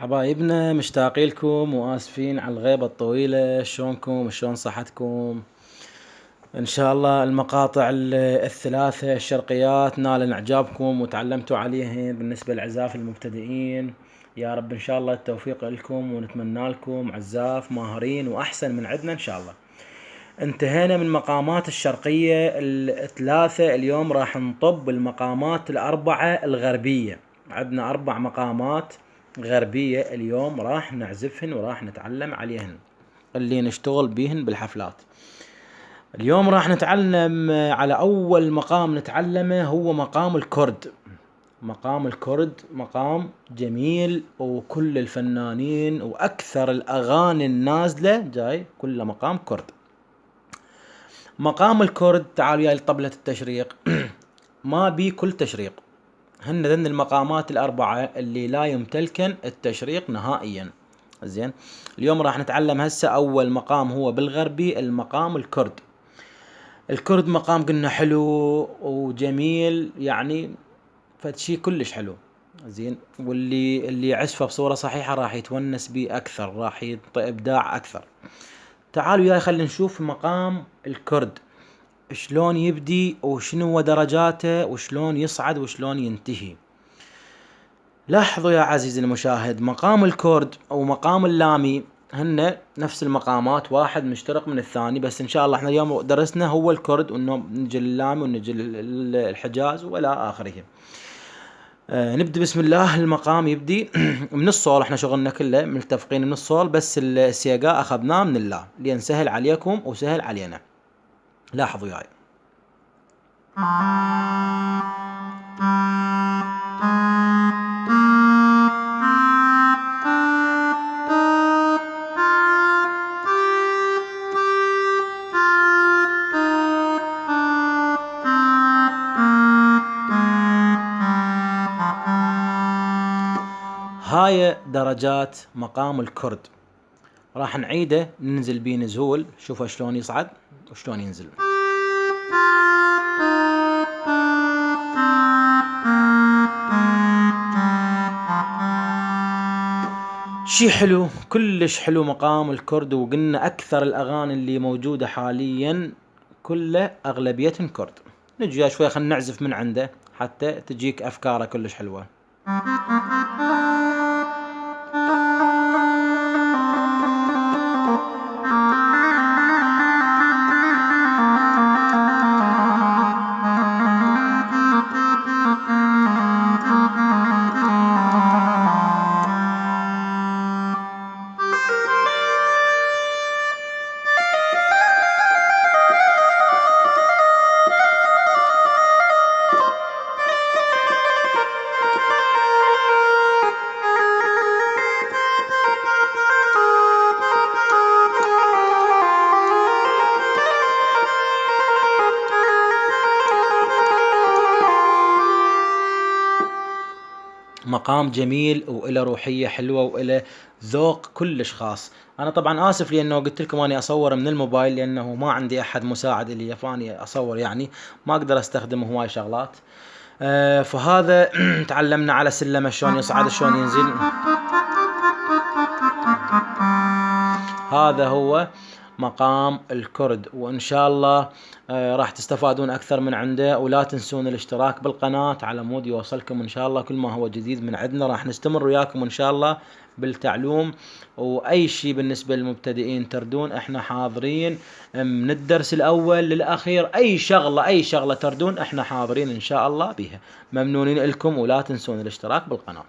حبايبنا مشتاقين لكم وآسفين على الغيبة الطويلة. شلونكم؟ شلون صحتكم؟ إن شاء الله المقاطع الثلاثة الشرقيات نال إعجابكم وتعلمتوا عليهن بالنسبة للعزاف المبتدئين. يا رب إن شاء الله التوفيق لكم، ونتمنى لكم عزاف ماهرين وأحسن من عندنا إن شاء الله. انتهينا من مقامات الشرقية الثلاثة، اليوم راح نطب المقامات الأربعة الغربية. عندنا 4 مقامات غربية اليوم راح نعزفهن وراح نتعلم عليهن اللي نشتغل بيهن بالحفلات. اليوم راح نتعلم على أول مقام نتعلمه، هو مقام الكرد. مقام الكرد مقام جميل، وكل الفنانين وأكثر الأغاني النازلة جاي كله مقام كرد. مقام الكرد تعالوا يا طبلة التشريق ما بي كل تشريق، هن ذن المقامات الأربعة اللي لا يمتلكن التشريق نهائيا. زين، اليوم راح نتعلم هسه أول مقام هو بالغربي، المقام الكرد. الكرد مقام قلنا حلو وجميل، يعني فشي كلش حلو. زين، واللي يعزفه بصورة صحيحة راح يتونس بيه أكثر، راح يعطي إبداع أكثر. تعالوا يا خلينا نشوف مقام الكرد شلون يبدي وشنو هو درجاته وشلون يصعد وشلون ينتهي. لاحظوا يا عزيزي المشاهد، مقام الكرد او مقام اللامي هن نفس المقامات، واحد مشترك من الثاني، بس ان شاء الله احنا اليوم درسنا هو الكرد، وانه نجي اللامي ونجي الحجاز والى اخره. نبدأ بسم الله. المقام يبدي من الصول، احنا شغلنا كله متفقين من الصول، بس السياقة اخذناه من الله لين سهل عليكم وسهل علينا. لاحظوا ياي. هاي درجات مقام الكرد، راح نعيده ننزل بيه نزول، شوفوا شلون يصعد وشلون ينزل. شي حلو، كلش حلو مقام الكرد، وقلنا اكثر الاغاني اللي موجودة حاليا كله اغلبيتهم كرد. نجي شوي خلينا نعزف من عنده حتى تجيك افكاره كلش حلوة. مقام جميل وإله روحية حلوة وإله ذوق كلش خاص. أنا طبعا آسف لأنه قلت لكم أني أصور من الموبايل، لأنه ما عندي أحد مساعد اللي يفاني أصور، يعني ما أقدر أستخدم هواي شغلات. فهذا تعلمنا على سلمه شلون يصعد شلون ينزل. هذا هو مقام الكرد، وإن شاء الله راح تستفادون أكثر من عنده. ولا تنسون الاشتراك بالقناة على مود يوصلكم إن شاء الله كل ما هو جديد من عندنا. راح نستمر وياكم إن شاء الله بالتعلوم، وأي شيء بالنسبة للمبتدئين تردون احنا حاضرين من الدرس الأول للأخير. أي شغلة تردون احنا حاضرين إن شاء الله بها. ممنونين لكم، ولا تنسون الاشتراك بالقناة.